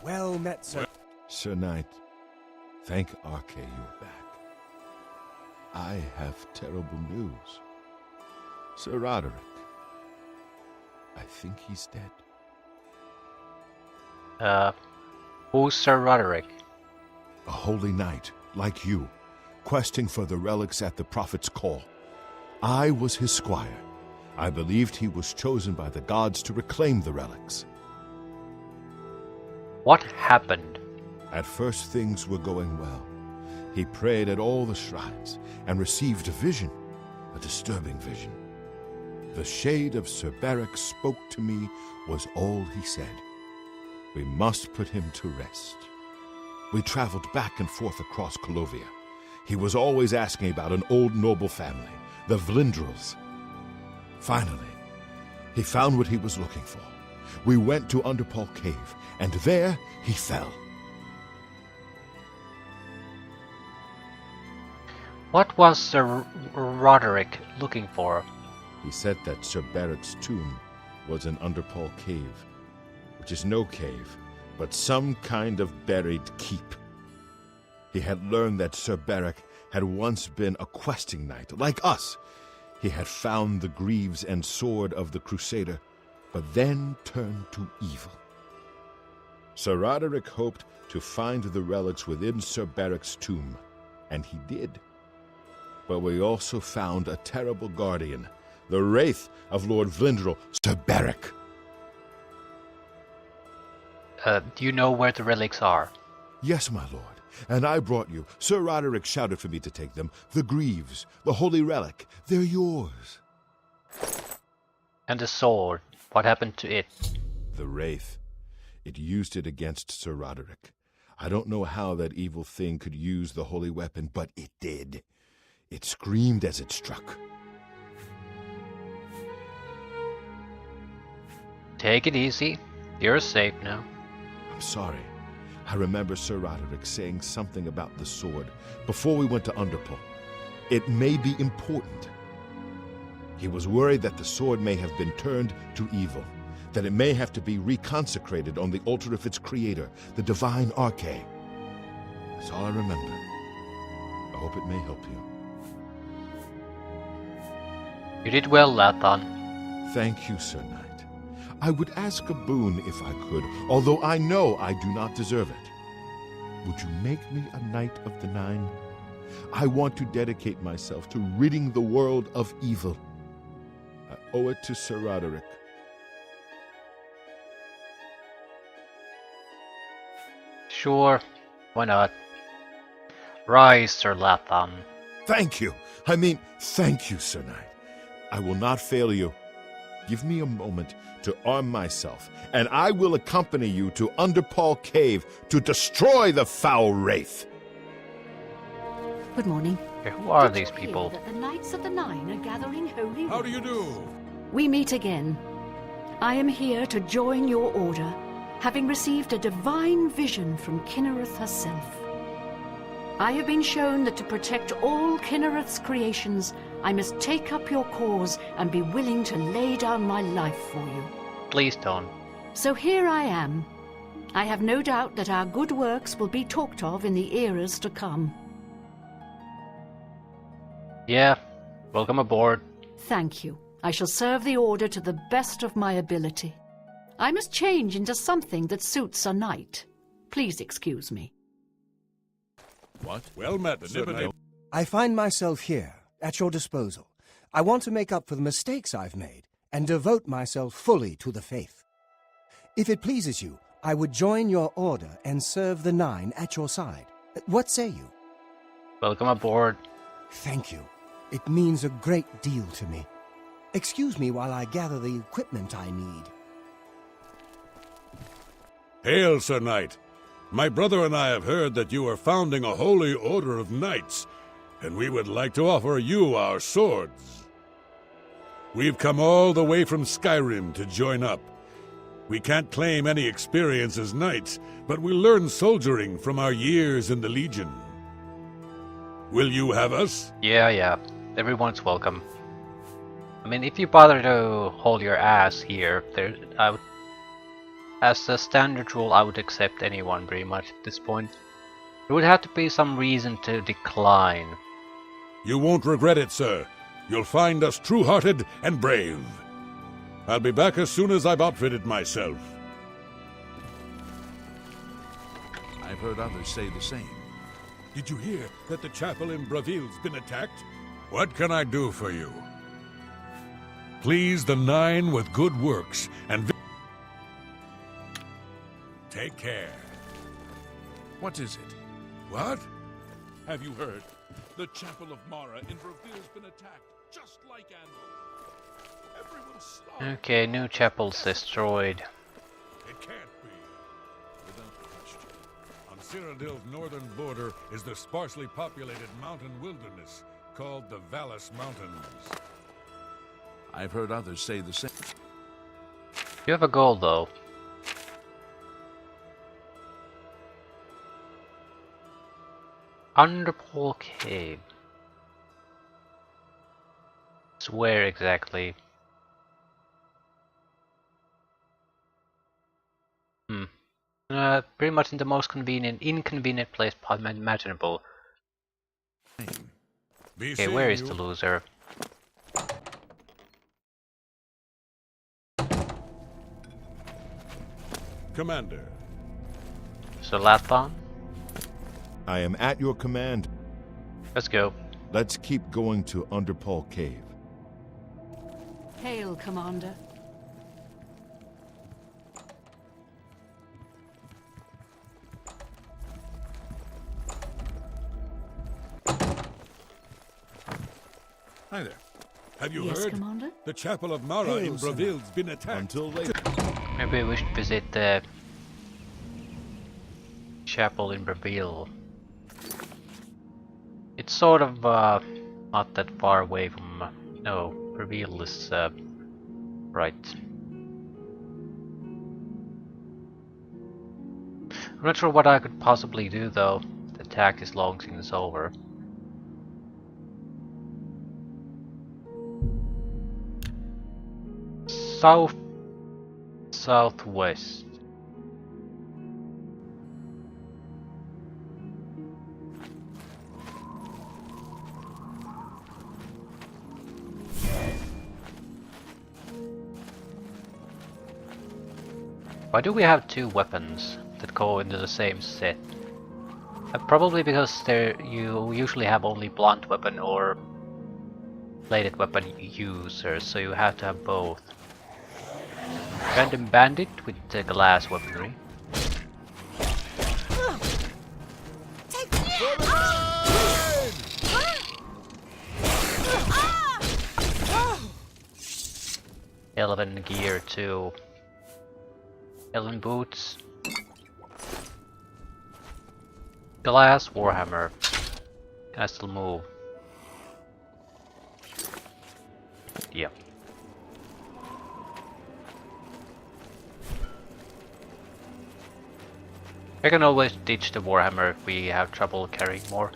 Well met, sir. Sir Knight, thank Arche you're back. I have terrible news. Sir Roderick, I think he's dead. Who's Sir Roderick? A holy knight, like you, questing for the relics at the Prophet's call. I was his squire. I believed he was chosen by the gods to reclaim the relics. What happened? At first things were going well. He prayed at all the shrines and received a vision, a disturbing vision. The shade of Sir Beric spoke to me was all he said. We must put him to rest. We traveled back and forth across Colovia. He was always asking about an old noble family, the Vlindrels. Finally, he found what he was looking for. We went to Underpall Cave, and there he fell. What was Sir Roderick looking for? He said that Sir Beric's tomb was in Underpall Cave, which is no cave, but some kind of buried keep. He had learned that Sir Beric had once been a questing knight, like us. He had found the greaves and sword of the crusader, but then turned to evil. Sir Roderick hoped to find the relics within Sir Beric's tomb, and he did. But we also found a terrible guardian, the wraith of Lord Vlindrel, Sir Beric. Do you know where the relics are? Yes, my lord, and I brought you. Sir Roderick shouted for me to take them. The greaves, the holy relic, they're yours. And the sword, what happened to it? The wraith. It used it against Sir Roderick. I don't know how that evil thing could use the holy weapon, but it did. It screamed as it struck. Take it easy. You're safe now. I'm sorry. I remember Sir Roderick saying something about the sword before we went to Underpall. It may be important. He was worried that the sword may have been turned to evil, that it may have to be reconsecrated on the altar of its creator, the divine Arche. That's all I remember. I hope it may help you. You did well, Lathan. Thank you, Sir Knight. I would ask a boon if I could, although I know I do not deserve it. Would you make me a Knight of the Nine? I want to dedicate myself to ridding the world of evil. I owe it to Sir Roderick. Sure, why not? Rise, Sir Lathan. Thank you. Thank you, Sir Knight. I will not fail you. Give me a moment to arm myself, and I will accompany you to Underpall Cave to destroy the foul wraith. Good morning. Okay, who are Did these you people? hear that the Knights of the Nine are gathering holy How do you do? We meet again. I am here to join your order, having received a divine vision from Kinnereth herself. I have been shown that to protect all Kinnereth's creations, I must take up your cause and be willing to lay down my life for you. Please don't. So here I am. I have no doubt that our good works will be talked of in the eras to come. Yeah, welcome aboard. Thank you. I shall serve the order to the best of my ability. I must change into something that suits a knight. Please excuse me. What? Well met, Sir Knight. I find myself here, at your disposal. I want to make up for the mistakes I've made and devote myself fully to the faith. If it pleases you, I would join your order and serve the Nine at your side. What say you? Welcome aboard. Thank you. It means a great deal to me. Excuse me while I gather the equipment I need. Hail, Sir Knight. My brother and I have heard that you are founding a holy order of knights, and we would like to offer you our swords. We've come all the way from Skyrim to join up. We can't claim any experience as knights, but we learn soldiering from our years in the Legion. Will you have us? Yeah. Everyone's welcome. I mean, if you bother to hold your ass here, As a standard rule, I would accept anyone pretty much at this point. There would have to be some reason to decline. You won't regret it, sir. You'll find us true-hearted and brave. I'll be back as soon as I've outfitted myself. I've heard others say the same. Did you hear that the chapel in Braville's been attacked? What can I do for you? Please the Nine with good works and take care. What is it? What? Have you heard? The chapel of Mara in Braville's been attacked, just like Anvil. Everyone's slaughtered. Okay, new chapel's destroyed. It can't be. Without question. On Cyrodiil's northern border is the sparsely populated mountain wilderness called the Vallis Mountains. I've heard others say the same. You have a goal though. Underpole Cave. So where exactly? Pretty much in the most inconvenient place imaginable. Okay, where is the loser? Commander. So Lathon? I am at your command. Let's go. Let's keep going to Underpole Cave. Hail, Commander. Hi there. Have you Yes, heard? Commander? The chapel of Mara in Braville's been attacked. Until later. Maybe we should visit the chapel in Braville. It's sort of not that far away from. No, Braville is right. I'm not sure what I could possibly do though. To attack this long thing is over. Southwest. Why do we have two weapons that go into the same set? Probably because you usually have only blunt weapon or bladed weapon users, so you have to have both. Random bandit with the glass weaponry. Elven gear too. Elven boots. Glass warhammer. Can I still move? Yeah. I can always ditch the warhammer if we have trouble carrying more.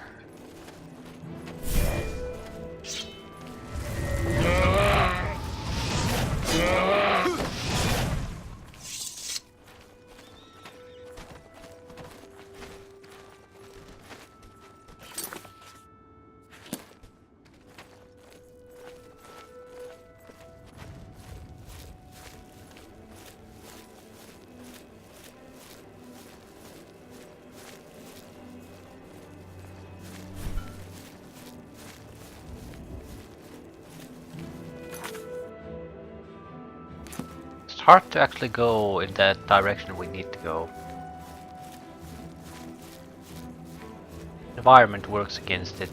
It's hard to actually go in that direction we need to go. Environment works against it.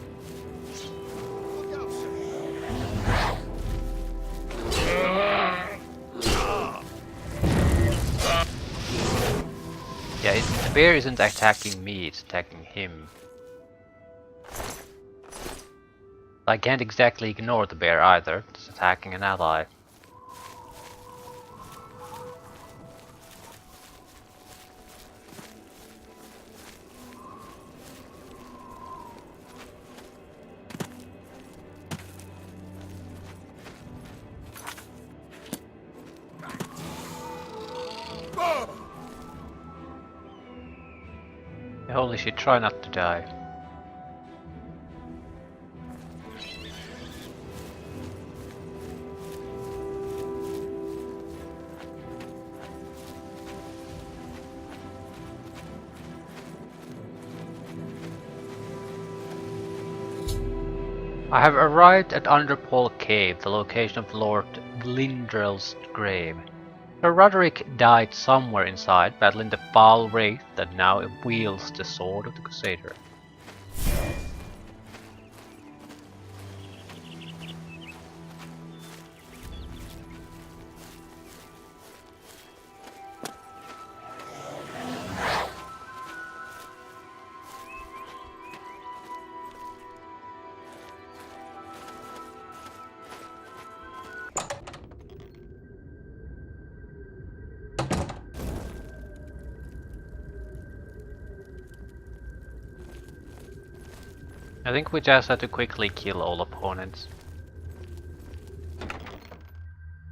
Yeah, the bear isn't attacking me, it's attacking him. I can't exactly ignore the bear either, it's attacking an ally. Holy shit, try not to die. I have arrived at Underpole Cave, the location of Lord Glindrel's grave. Sir Roderick died somewhere inside, battling the foul wraith that now wields the sword of the crusader. I think we just have to quickly kill all opponents.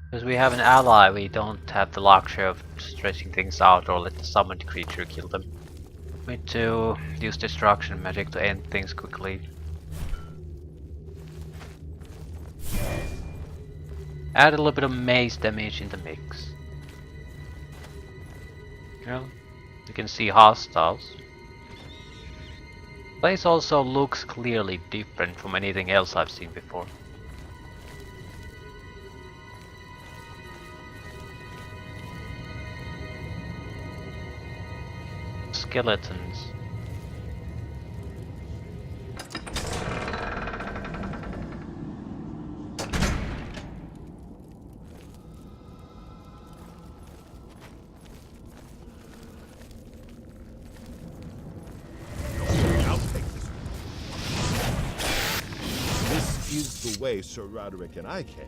Because we have an ally, we don't have the luxury of stretching things out or let the summoned creature kill them. We need to use destruction magic to end things quickly. Add a little bit of mace damage in the mix. Well, you can see hostiles. Place also looks clearly different from anything else I've seen before. Skeletons. This is the way Sir Roderick and I came.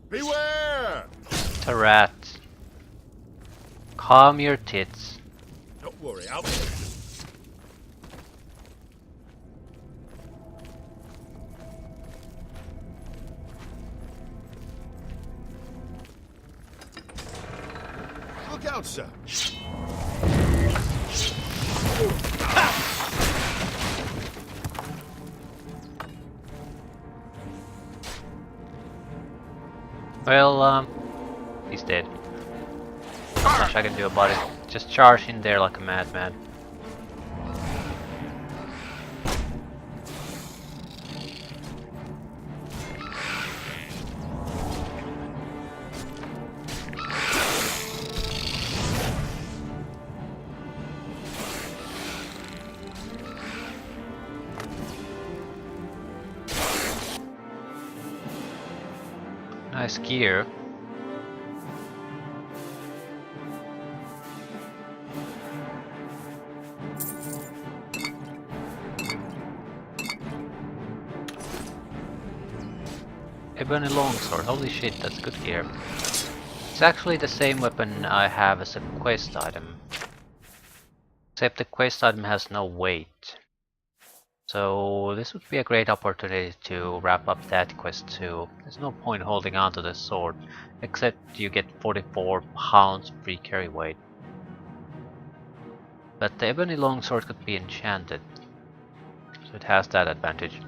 Beware! Tarat. Calm your tits. Don't worry, I'll take it. Look out, sir! Well, he's dead. Not much I can do about it. Just charge in there like a madman. Nice gear. Ebony longsword, holy shit, that's good gear. It's actually the same weapon I have as a quest item. Except the quest item has no weight. So this would be a great opportunity to wrap up that quest too. There's no point holding on to the sword, except you get 44 pounds free carry weight. But the ebony longsword could be enchanted, so it has that advantage.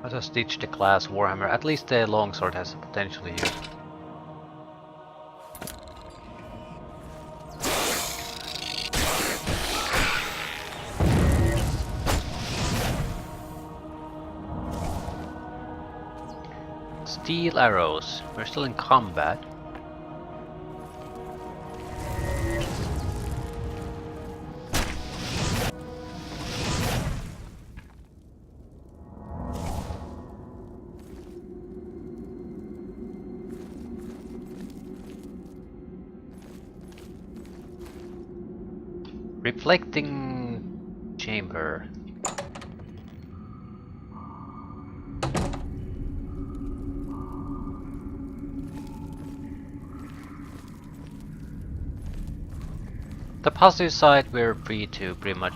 Let us ditch the class Warhammer, at least the longsword has a potential to use. Steel arrows. We're still in combat. Reflecting chamber. The positive side, we're free to pretty much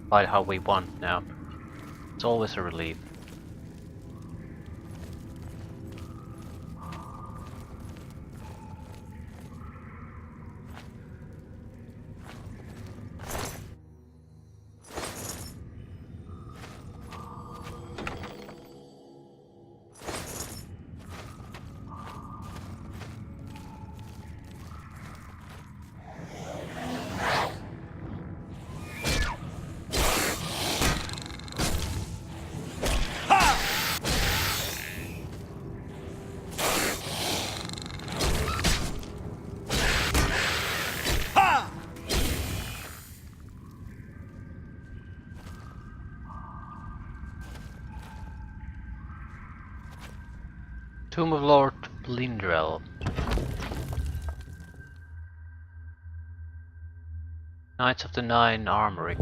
fight how we want now. It's always a relief. Tomb of Lord Blindrel. Knights of the Nine Armory.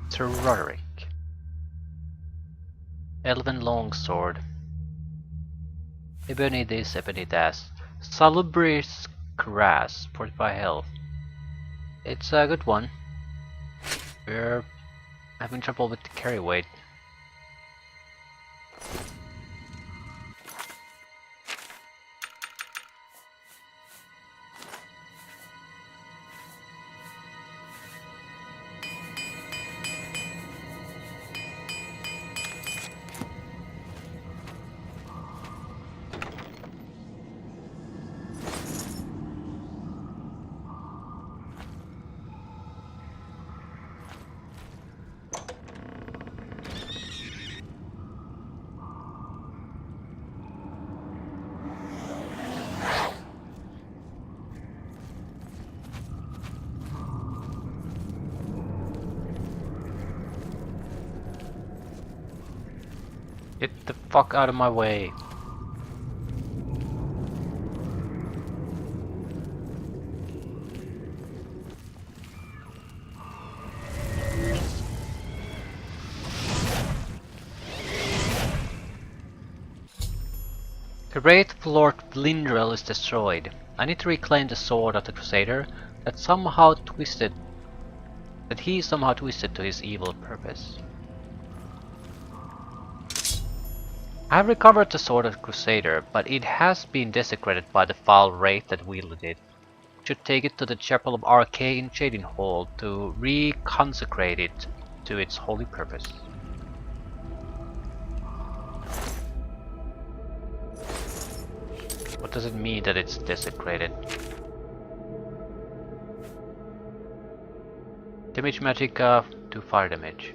Sir Roderick. Elven Longsword. Ebony this, ebony that. Salubris Cuirass, 45 health. It's a good one. We're having trouble with the carry weight. Get the fuck out of my way. The Wraith of Lord Blindrel is destroyed. I need to reclaim the sword of the crusader that he somehow twisted to his evil purpose. I have recovered the sword of the crusader, but it has been desecrated by the foul wraith that wielded it. Should take it to the Chapel of Arcane in Shading Hall to reconsecrate it to its holy purpose. What does it mean that it's desecrated? Damage magic, 2 fire damage.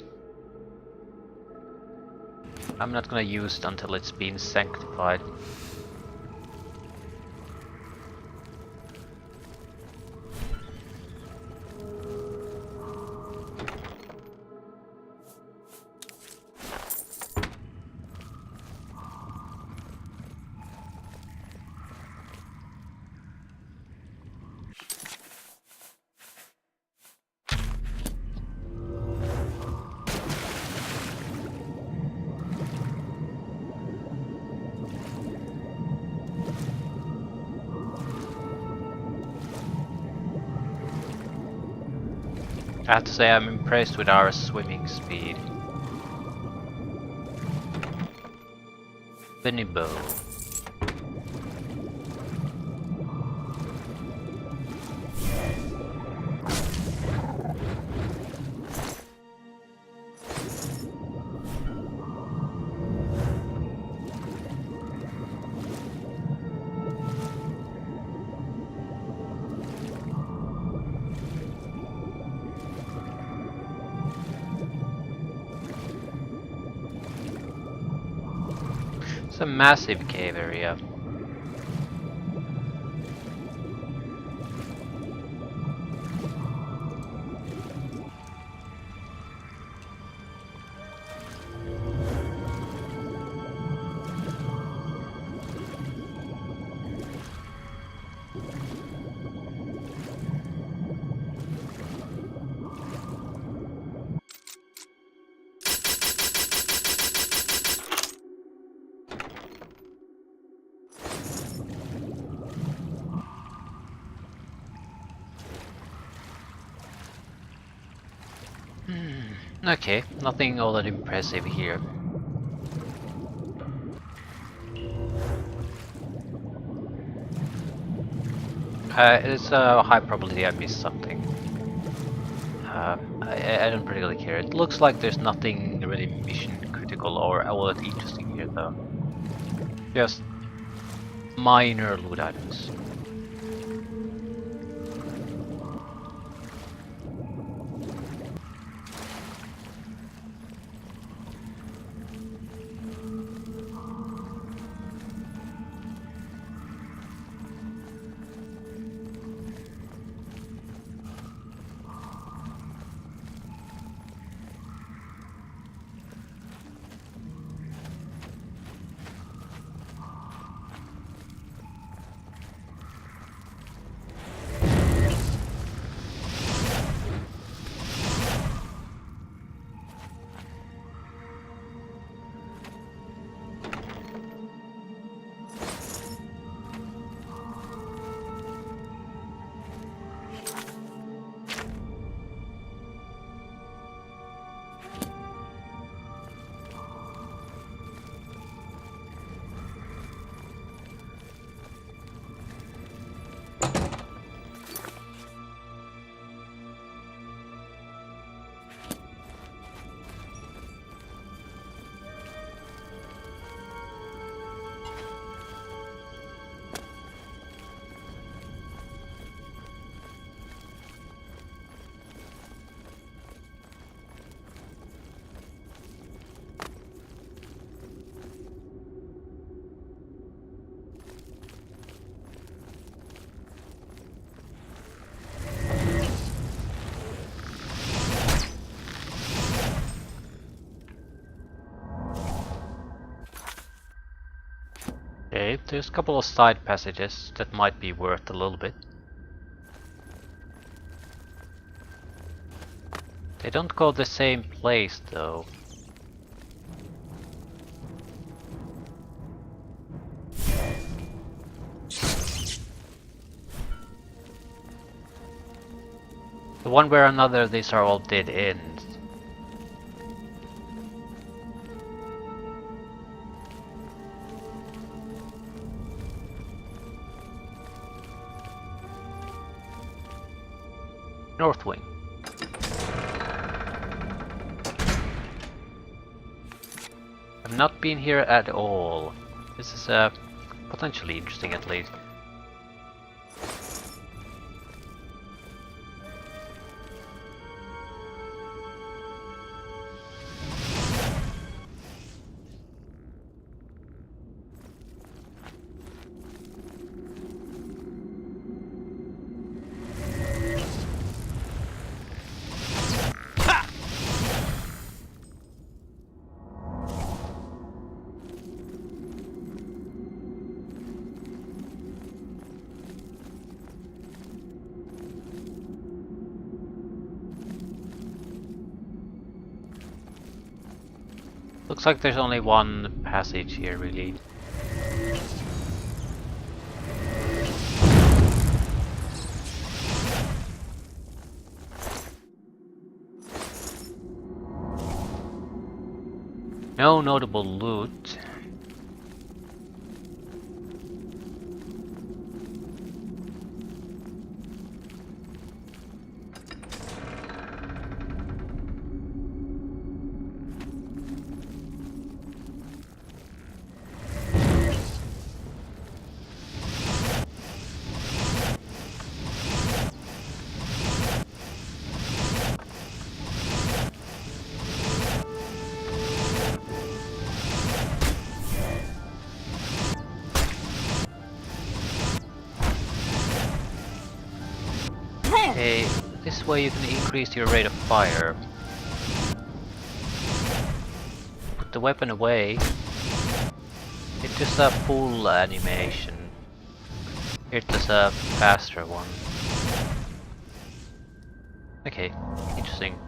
I'm not gonna use it until it's been sanctified. I have to say I'm impressed with our swimming speed. Benny bow. It's a massive cave area. Okay, nothing all that impressive here. It's a high probability I missed something. I don't particularly care. It looks like there's nothing really mission critical or all that interesting here though. Just minor loot items. Okay, there's a couple of side passages that might be worth a little bit. They don't go the same place though. The one way or another, these are all dead ends. North Wing. I've not been here at all. This is potentially interesting at least. Looks like there's only one passage here, really. No notable loot. Okay, this way you can increase your rate of fire. Put the weapon away. It does a full animation. It does a faster one. Okay, interesting.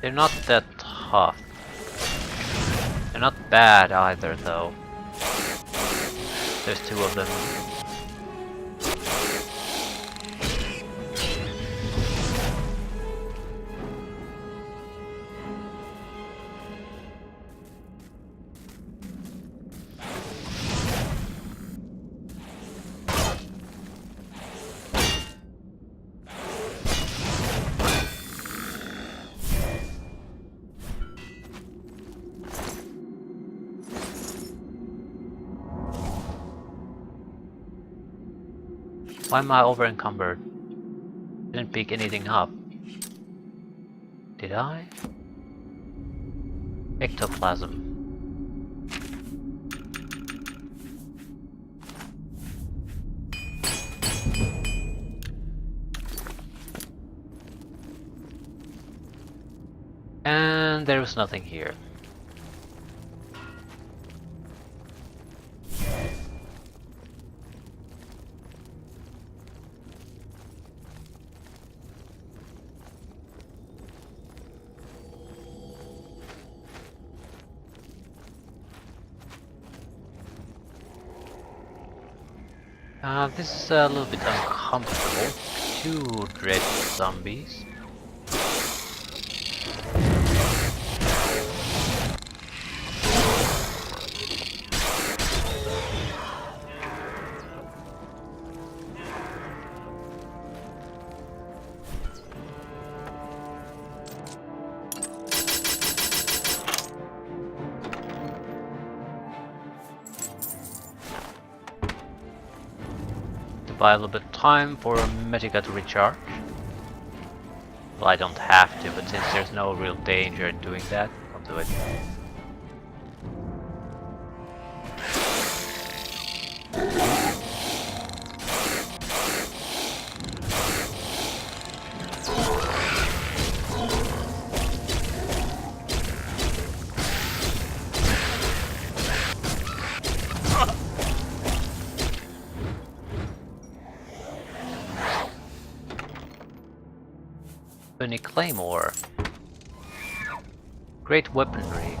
They're not that tough. They're not bad either, though. There's two of them. Why am I over encumbered? Didn't pick anything up. Did I? Ectoplasm. And there was nothing here. This is a little bit uncomfortable. Two dread zombies. Buy a little bit of time for Medica to recharge. Well, I don't have to, but since there's no real danger in doing that, I'll do it. Bunny Claymore. Great weaponry.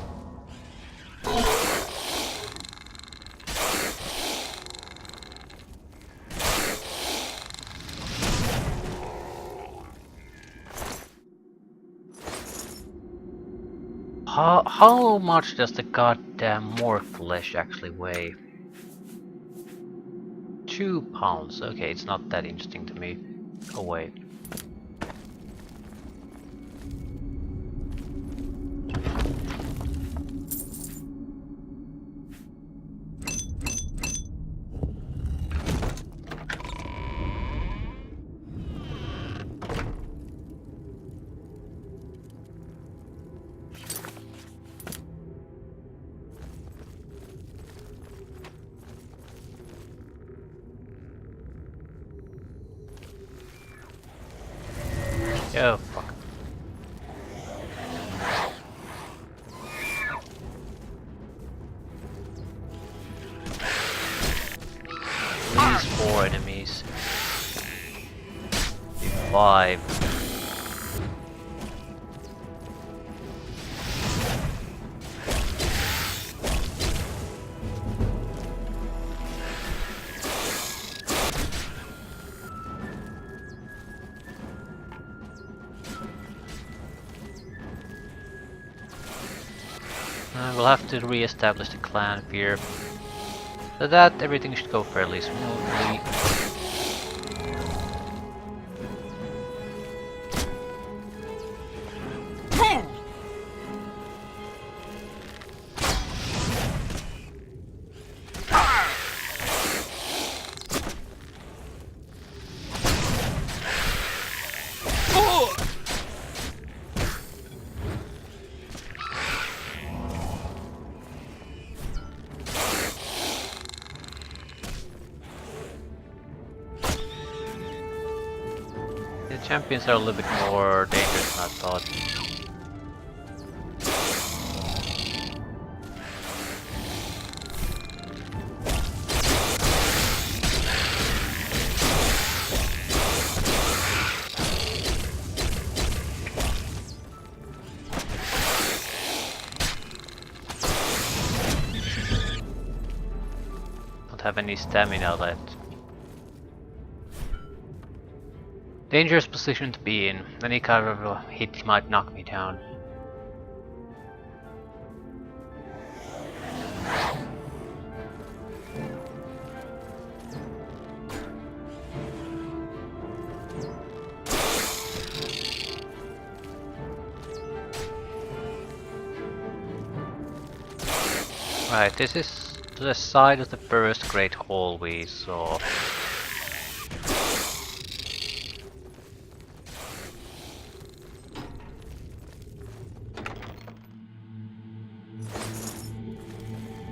How much does the goddamn more flesh actually weigh? 2 pounds. Okay, it's not that interesting to me. Oh wait. Oh, fuck. These 4 enemies. 5. We'll have to re-establish the clan here. So that everything should go fairly smoothly. Champions are a little bit more dangerous than I thought. have any stamina left. Dangerous position to be in. Any kind of a hit might knock me down. Right, this is to the side of the first great hall we saw.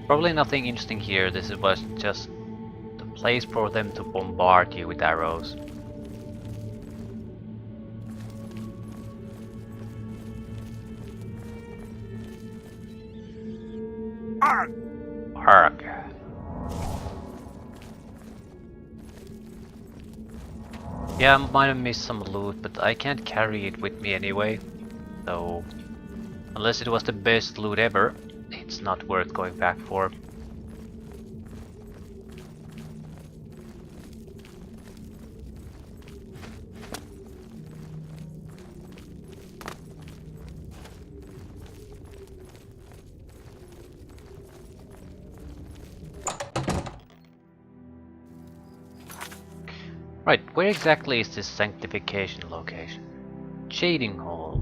Probably nothing interesting here, this was just the place for them to bombard you with arrows. Arg. Yeah, I might have missed some loot, but I can't carry it with me anyway. So, unless it was the best loot ever, it's not worth going back for. Right, where exactly is this sanctification location? Shading Hall.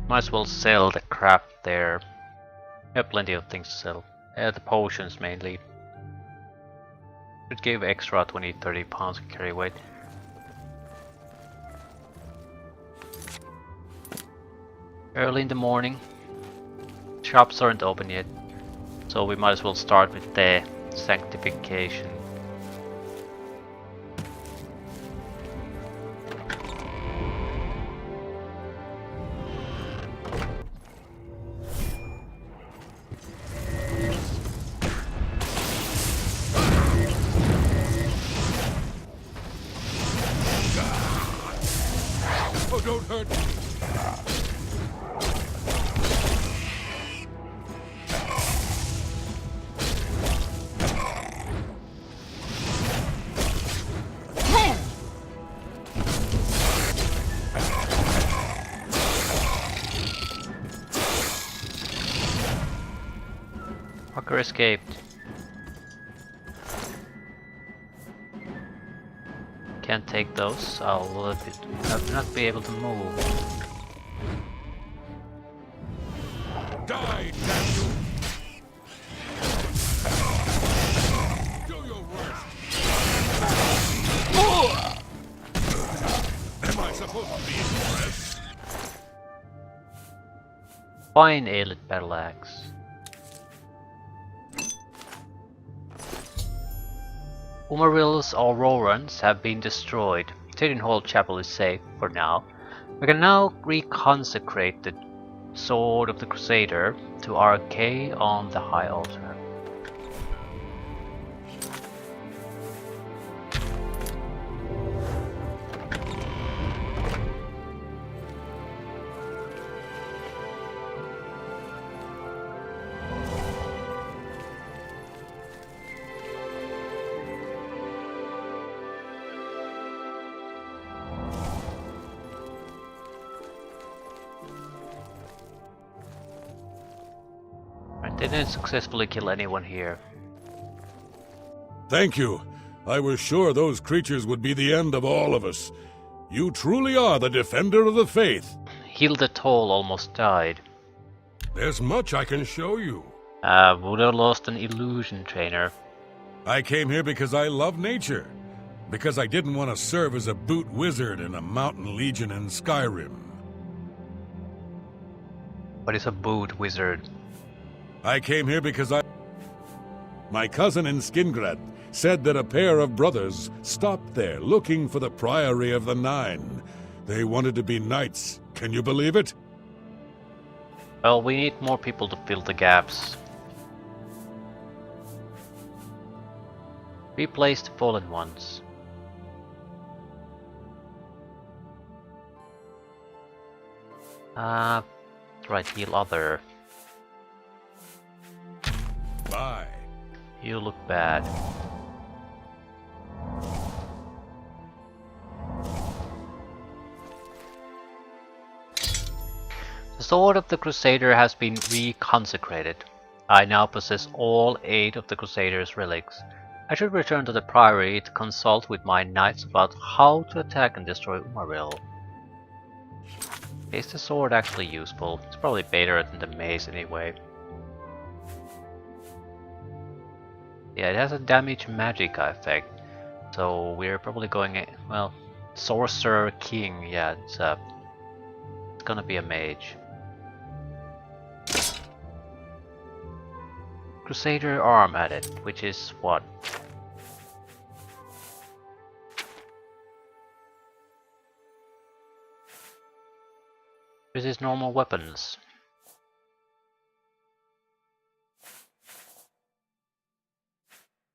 Might as well sell the crap there. We have plenty of things to sell. The potions mainly. Should give extra 20-30 pounds carry weight. Early in the morning. Shops aren't open yet. So we might as well start with the sanctification. Oh, don't hurt me. Fucker escaped. Can't take those. I'll not be able to move. Die, damn you! Do your worst! Am I supposed to be impressed? Fine Aelid battle axe. Umaril's Aurorans have been destroyed. Shading Hall Chapel is safe for now. We can now reconsecrate the Sword of the Crusader to Arcade on the High Altar. They didn't successfully kill anyone here. Thank you. I was sure those creatures would be the end of all of us. You truly are the defender of the faith. Hilda Toll almost died. There's much I can show you. Would have lost an illusion trainer. I came here because I love nature. Because I didn't want to serve as a boot wizard in a mountain legion in Skyrim. What is a boot wizard? I came here because my cousin in Skingrad said that a pair of brothers stopped there looking for the Priory of the Nine. They wanted to be knights. Can you believe it? Well, we need more people to fill the gaps. Replace the fallen ones. Right, heal other. Bye. You look bad. The sword of the Crusader has been reconsecrated. I now possess all 8 of the Crusader's relics. I should return to the Priory to consult with my knights about how to attack and destroy Umaril. Is the sword actually useful? It's probably better than the mace anyway. Yeah, it has a damage magic effect. So we're probably going, well, Sorcerer King, yeah, it's gonna be a mage. Crusader arm added, which is what? This is normal weapons.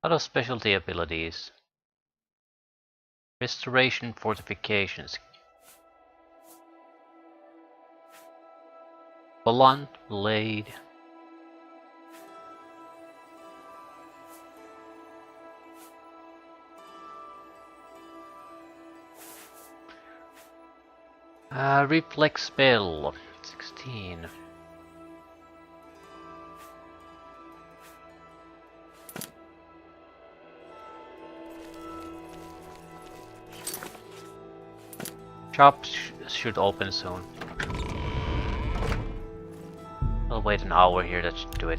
A lot of specialty abilities. Restoration fortifications. Blunt blade. Reflex spell. 16. Shop should open soon. I'll wait an hour here, that should do it.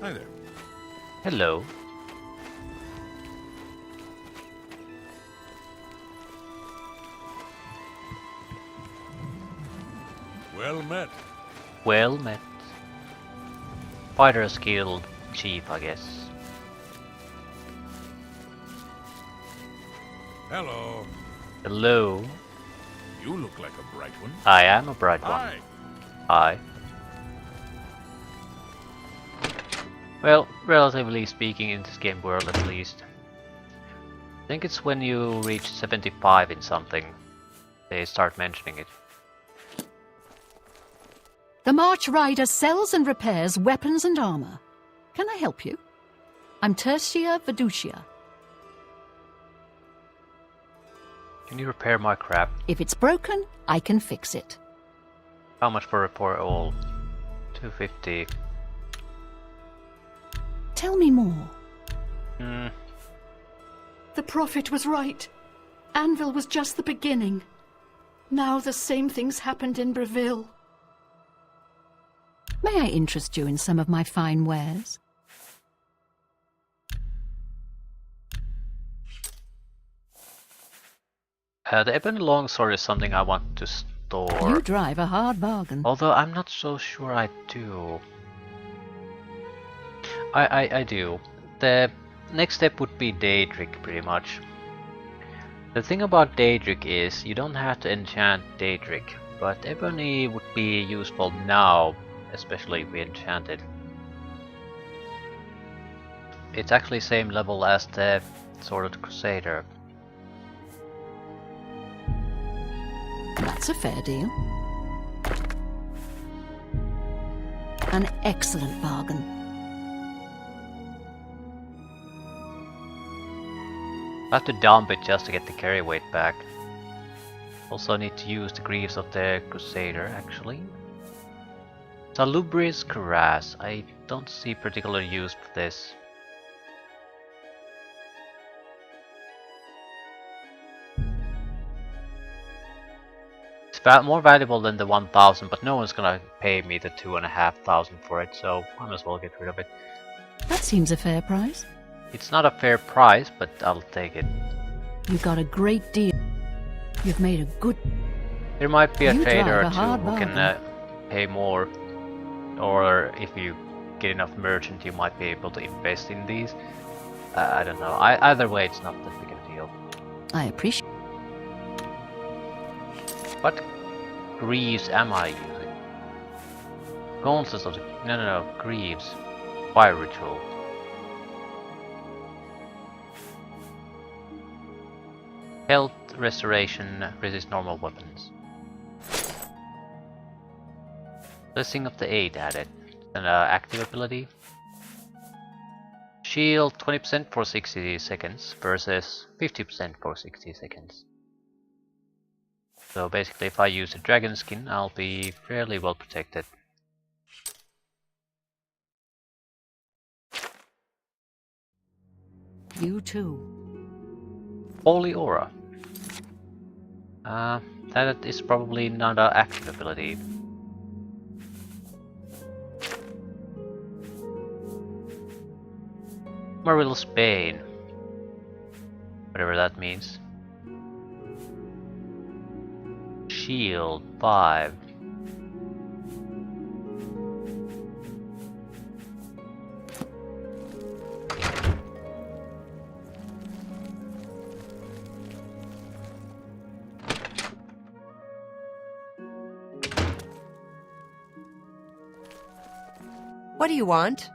Hi there. Hello. Well met. Well met. Fighter's Guild chief, I guess. Hello. Hello. You look like a bright one. I am a bright one. Hi. Hi. Well, relatively speaking, in this game world at least. I think it's when you reach 75 in something, they start mentioning it. The March Rider sells and repairs weapons and armor. Can I help you? I'm Tertia Veducia. Can you repair my crap? If it's broken, I can fix it. How much for repair all? 250. Tell me more. Hmm. The Prophet was right. Anvil was just the beginning. Now the same things happened in Breville. May I interest you in some of my fine wares? The Ebony Longsword is something I want to store. You drive a hard bargain. Although I'm not so sure I do. I do. The next step would be Daedric, pretty much. The thing about Daedric is you don't have to enchant Daedric, but Ebony would be useful now, especially if we enchant it. It's actually same level as the Sword of the Crusader. That's a fair deal. An excellent bargain. I have to dump it just to get the carry weight back. Also need to use the greaves of the Crusader, actually. Salubrious Cuirass. I don't see particular use for this. It's more valuable than the 1000, but no one's gonna pay me the 2500 for it, so I might as well get rid of it. That seems a fair price. It's not a fair price, but I'll take it. You got a great deal. You've made a good... There might be a You trader or drive a two hard who can bargain. pay more, or if you get enough merchant, you might be able to invest in these. I don't know. Either way, it's not that big of a deal. I appreciate... What greaves am I using? Gauntlets of the... No. Greaves. Fire ritual. Health restoration, resist normal weapons. Blessing of the 8 added. An active ability. Shield 20% for 60 seconds versus 50% for 60 seconds. So basically if I use a dragon skin, I'll be fairly well protected. You too. Holy Aura. That is probably not an active ability. Maril's Bane. Whatever that means. Shield 5. What do you want?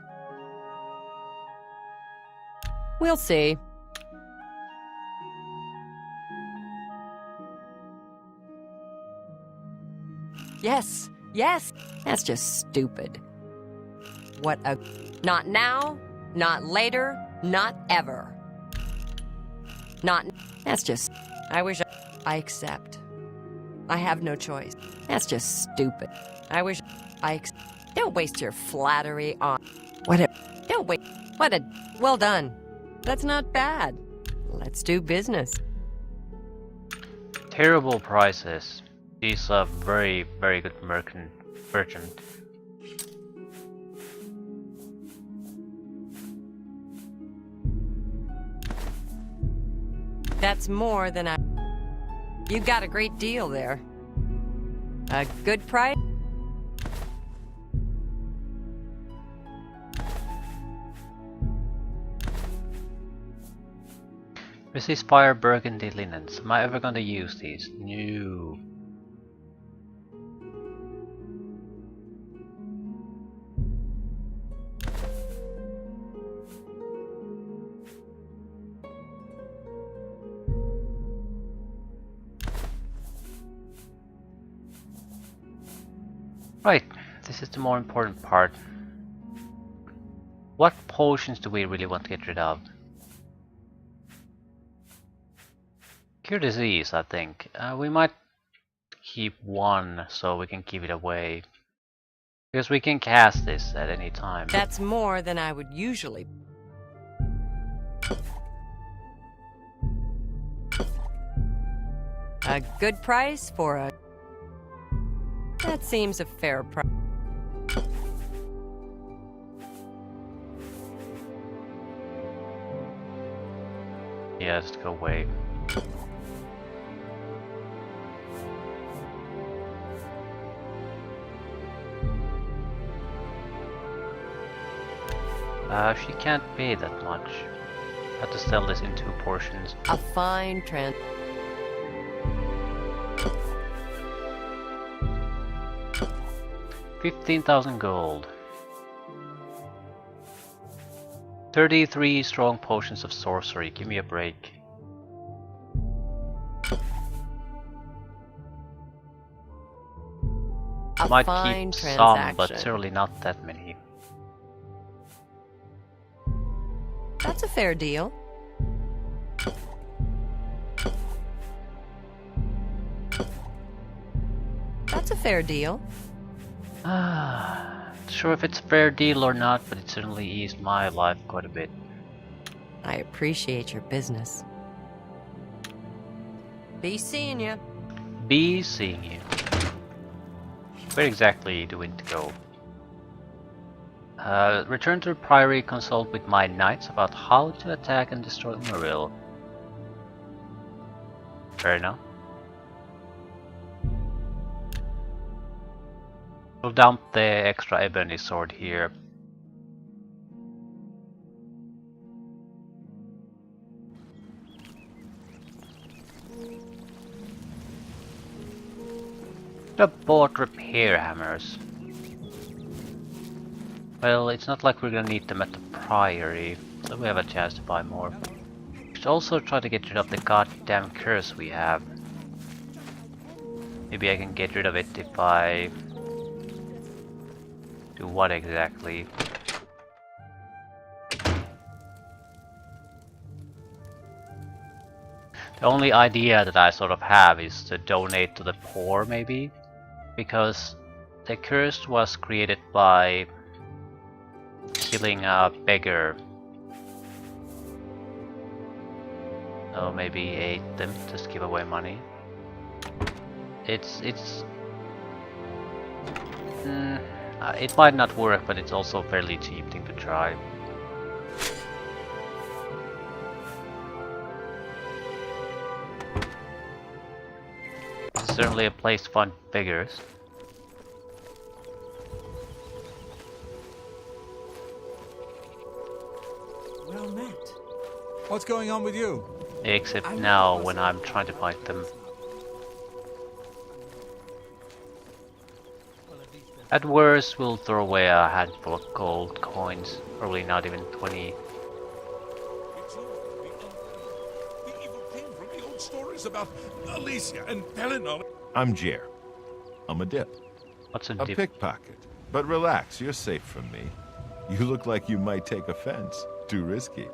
We'll see. Yes, yes. That's just stupid. What a... Not now, not later, not ever. Not... That's just... I wish I accept. I have no choice. That's just stupid. I wish I Don't waste your flattery on... What a... Don't wait... What a... Well done. That's not bad. Let's do business. Terrible prices. She's a very, very good merchant. That's more than I... You got a great deal there. A good price? Resist fire burgundy linens. Am I ever gonna use these? No. Right, this is the more important part. What potions do we really want to get rid of? Cure disease, I think. We might keep one so we can keep it away. Because we can cast this at any time. That's more than I would usually... A good price for a... That seems a fair price. Yeah, just go away. She can't pay that much. Have to sell this in 2 portions. A fine 15,000 gold. 33 strong potions of sorcery. Give me a break. A Might fine keep some, transaction. but certainly not that many. That's a fair deal. That's a fair deal. Sure if it's a fair deal or not, but it certainly eased my life quite a bit. I appreciate your business. Be seeing you. Be seeing you. Where exactly do we need to go? Return to the Priory, consult with my knights about how to attack and destroy Maril. Fair enough. We'll dump the extra ebony sword here. I bought repair hammers. Well, it's not like we're gonna need them at the Priory, so we have a chance to buy more. We should also try to get rid of the goddamn curse we have. Maybe I can get rid of it if I Do what exactly? The only idea that I sort of have is to donate to the poor, maybe? Because the curse was created by killing a beggar. So maybe ate them, just give away money. It might not work, but it's also a fairly cheap thing to try. It's certainly a place to find beggars. Well met. What's going on with you? Except now when I'm trying to find them. At worst, we'll throw away a handful of gold coins, probably not even 20. The evil king from the old stories about Alicia and Pelennor. I'm Jer. I'm a dip. What's a A dip? pickpocket. But relax, you're safe from me. You look like you might take offense. Too risky.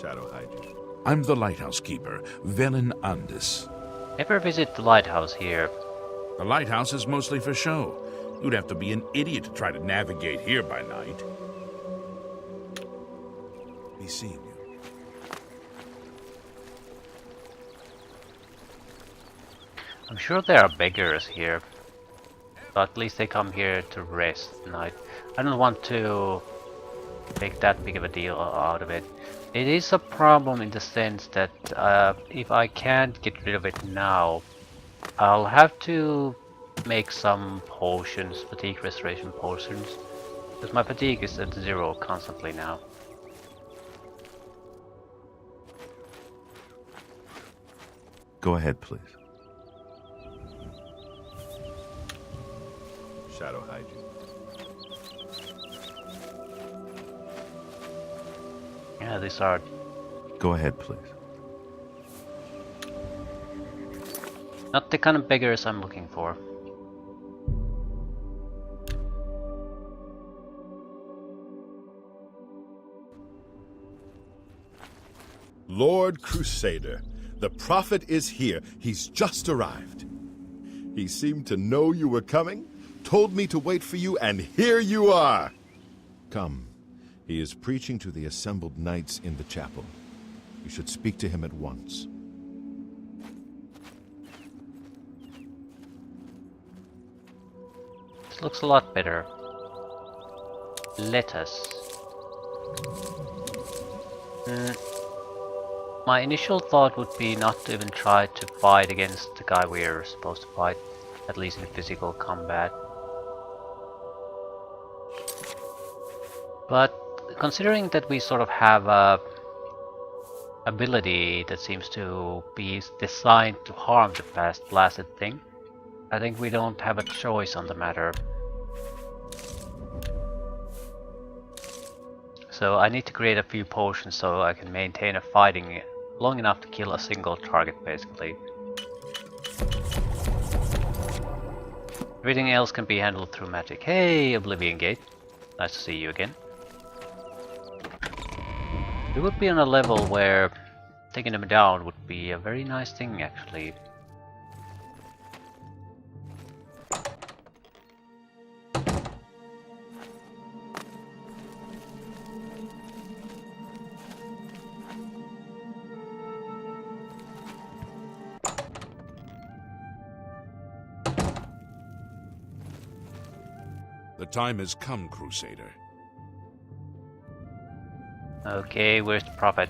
Shadow hide you. I'm the lighthouse keeper, Velen Andis. Never visit the lighthouse here. The lighthouse is mostly for show. You'd have to be an idiot to try to navigate here by night. Be seeing you. I'm sure there are beggars here. But at least they come here to rest at night. I don't want to make that big of a deal out of it. It is a problem in the sense that if I can't get rid of it now, I'll have to make some potions, fatigue restoration potions. Because my fatigue is at 0 constantly now. Go ahead, please. Shadow hide you. Yeah, these are... Go ahead, please. not the kind of beggars I'm looking for. Lord Crusader, the prophet is here. He's just arrived. He seemed to know you were coming, told me to wait for you, and here you are. Come. He is preaching to the assembled knights in the chapel. You should speak to him at once. This looks a lot better. Let us. My initial thought would be not to even try to fight against the guy we're supposed to fight, at least in physical combat. But considering that we sort of have a ability that seems to be designed to harm the past blasted thing, I think we don't have a choice on the matter. So I need to create a few potions so I can maintain a fighting long enough to kill a single target, basically. Everything else can be handled through magic. Hey, Oblivion Gate. Nice to see you again. We would be on a level where taking them down would be a very nice thing, actually. The time has come, Crusader. Okay, where's the prophet?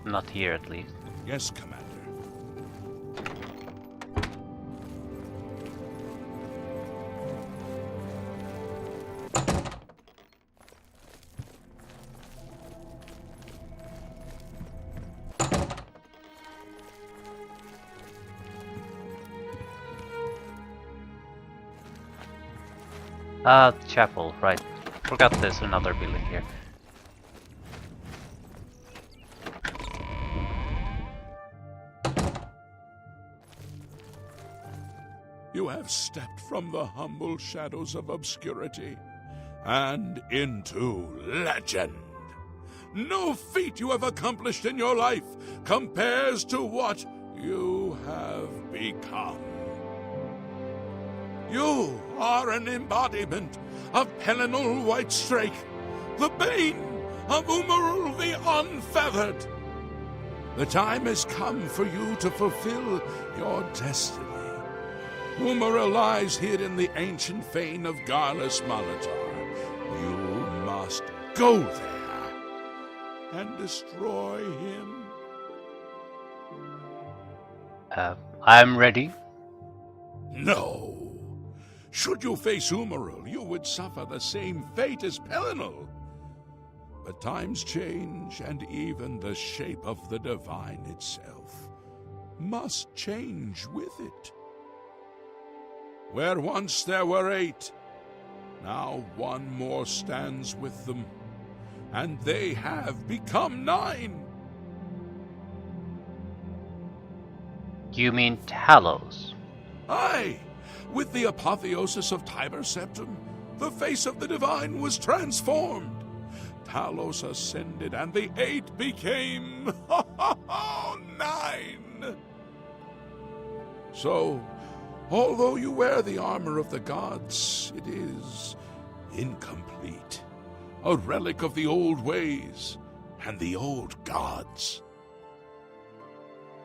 Not here, at least. Yes, Commander. Ah, the chapel, right. Forgot there's another building here. You have stepped from the humble shadows of obscurity and into legend. No feat you have accomplished in your life compares to what you have become. You are an embodiment of Pelinal Whitestrake, the bane of Umaril the Unfeathered. The time has come for you to fulfill your destiny. Umaril lies hid in the ancient fane of Garlus Malatar. You must go there and destroy him. I'm ready. No. Should you face Umaril, you would suffer the same fate as Pelinal. But times change, and even the shape of the divine itself must change with it. Where once there were 8, now one more stands with them, and they have become 9. You mean Talos? Aye, with the apotheosis of Tiber Septim, the face of the divine was transformed. Talos ascended, and the 8 became 9. So, although you wear the armor of the gods, it is incomplete, a relic of the old ways and the old gods.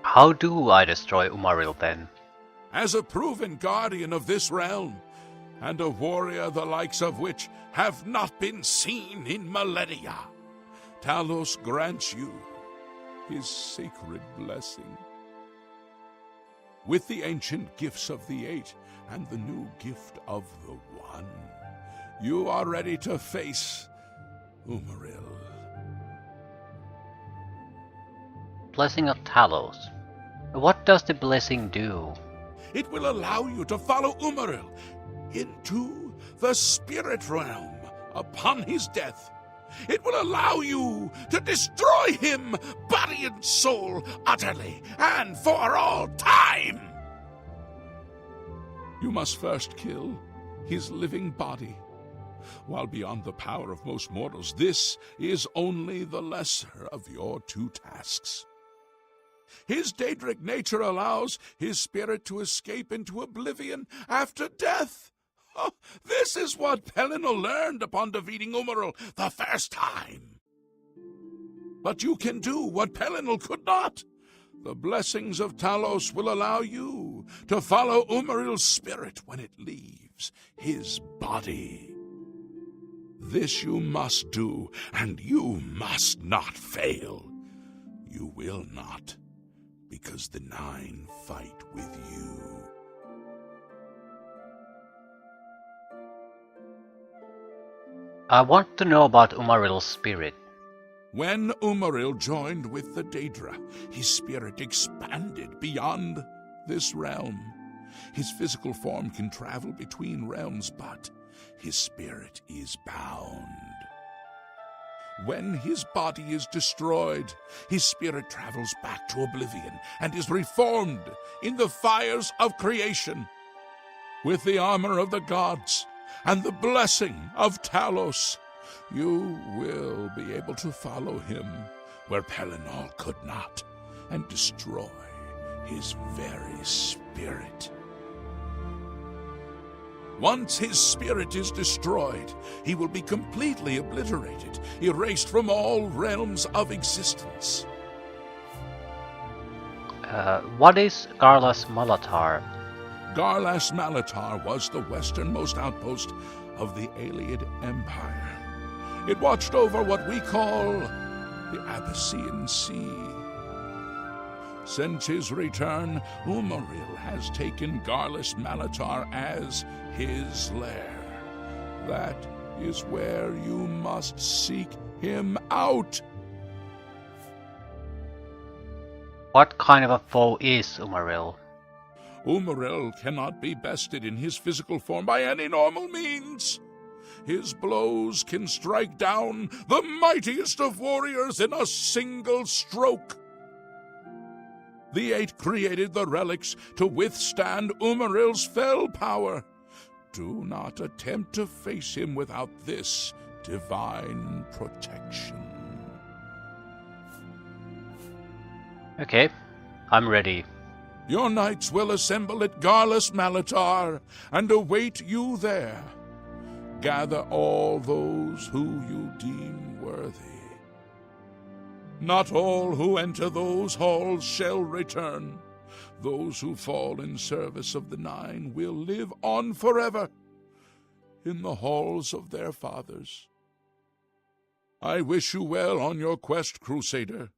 How do I destroy Umaril then? As a proven guardian of this realm, and a warrior the likes of which have not been seen in millennia, Talos grants you his sacred blessing. With the ancient gifts of the 8 and the new gift of the 1, you are ready to face Umaril. Blessing of Talos. What does the blessing do? It will allow you to follow Umaril into the spirit realm upon his death. It will allow you to destroy him, body and soul, utterly and for all time. You must first kill his living body. While beyond the power of most mortals, this is only the lesser of your 2 tasks. His Daedric nature allows his spirit to escape into oblivion after death. Oh, this is what Pelinal learned upon defeating Umaril the first time. But you can do what Pelinal could not. The blessings of Talos will allow you to follow Umaril's spirit when it leaves his body. This you must do, and you must not fail. You will not, because the 9 fight with you. I want to know about Umaril's spirit. When Umaril joined with the Daedra, his spirit expanded beyond this realm. His physical form can travel between realms, but his spirit is bound. When his body is destroyed, his spirit travels back to Oblivion and is reformed in the fires of creation. With the armor of the gods and the blessing of Talos, you will be able to follow him where Pelinal could not and destroy his very spirit. Once his spirit is destroyed, he will be completely obliterated, erased from all realms of existence. What is Garlus Malatar? Garlus Malatar was the westernmost outpost of the Aeliad Empire. It watched over what we call the Abyssinian Sea. Since his return, Umaril has taken Garlus Malatar as his lair. That is where you must seek him out. What kind of a foe is Umaril? Umaril cannot be bested in his physical form by any normal means. His blows can strike down the mightiest of warriors in a single stroke. The Eight created the relics to withstand Umaril's fell power. Do not attempt to face him without this divine protection. Okay, I'm ready. Your knights will assemble at Garlus Malatar and await you there. Gather all those who you deem worthy. Not all who enter those halls shall return. Those who fall in service of the Nine will live on forever in the halls of their fathers. I wish you well on your quest, Crusader.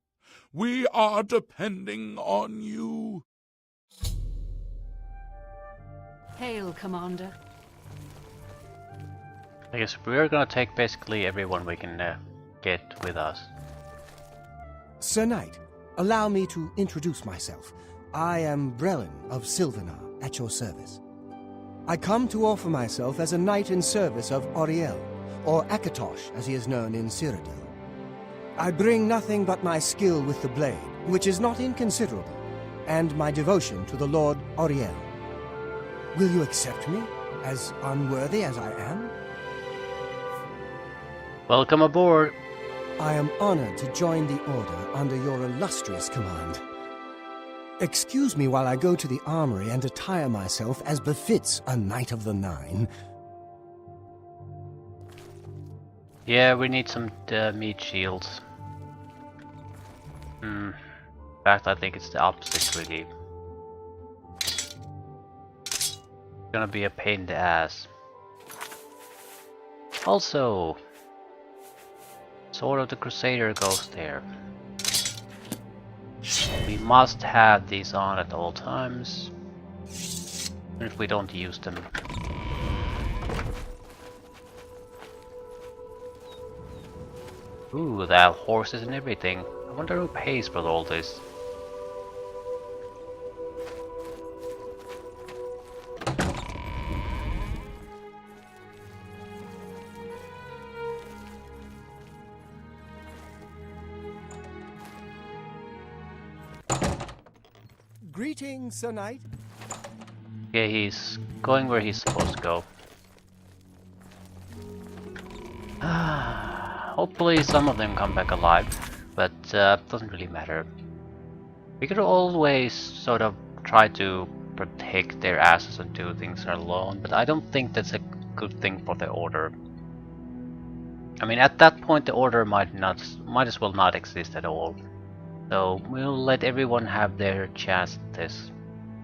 We are depending on you. Hail, Commander. I guess we're gonna take basically everyone we can get with us. Sir Knight, allow me to introduce myself. I am Brelin of Silvenar, at your service. I come to offer myself as a knight in service of Auriel, or Akatosh as he is known in Cyrodiil. I bring nothing but my skill with the blade, which is not inconsiderable, and my devotion to the Lord Auriel. Will you accept me, as unworthy as I am? Welcome aboard! I am honored to join the Order under your illustrious command. Excuse me while I go to the armory and attire myself as befits a Knight of the Nine. Yeah, we need some meat shields. In fact, I think it's the opposite, really. It's gonna be a pain in the ass. Also, Sword of the Crusader goes there. We must have these on at all times, even if we don't use them. Ooh, they have horses and everything. I wonder who pays for all this. Greetings, Sir Knight. Okay, he's going where he's supposed to go. Hopefully some of them come back alive, but doesn't really matter. We could always sort of try to protect their asses and do things alone, but I don't think that's a good thing for the Order. I mean, at that point the Order might as well not exist at all. So we'll let everyone have their chance at this.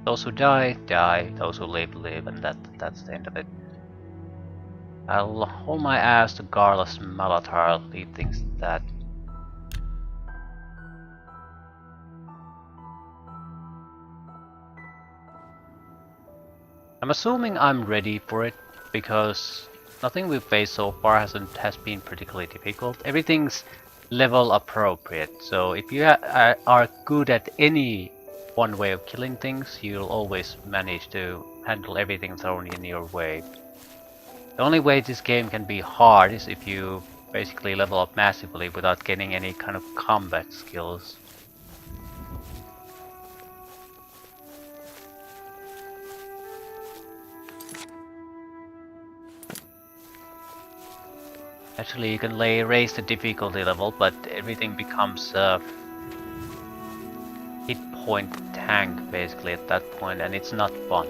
Those who die, die. Those who live, live, and that's the end of it. I'll hold my ass to Garlus Malatar, leave things at that. I'm assuming I'm ready for it, because nothing we've faced so far has been particularly difficult. Everything's level appropriate, so if you are good at any one way of killing things, you'll always manage to handle everything thrown in your way. The only way this game can be hard is if you basically level up massively without getting any kind of combat skills. Actually, you can raise the difficulty level, but everything becomes hit point tank basically at that point, and it's not fun.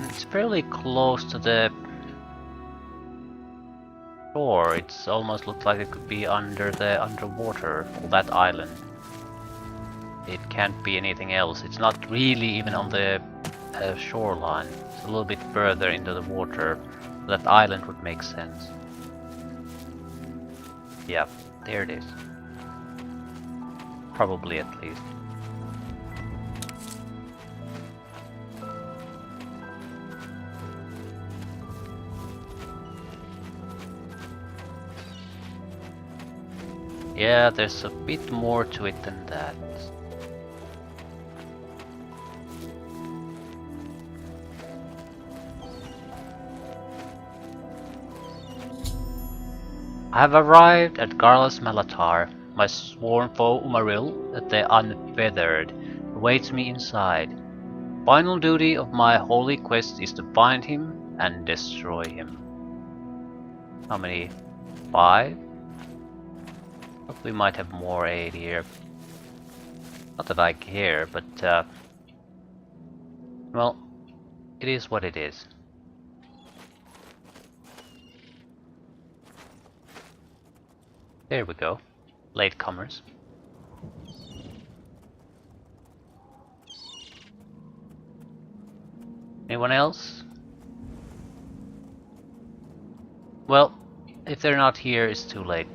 It's fairly close to the shore. It's almost looks like it could be underwater, that island. It can't be anything else. It's not really even on the shoreline. It's a little bit further into the water. That island would make sense. Yeah, there it is. Probably at least. Yeah, there's a bit more to it than that. I have arrived at Garlas Malatar. My sworn foe Umaril, the Unfeathered, awaits me inside. Final duty of my holy quest is to find him and destroy him. How many? 5? We might have more aid here. Not that I care, but well, it is what it is. There we go. Latecomers. Anyone else? Well, if they're not here, it's too late.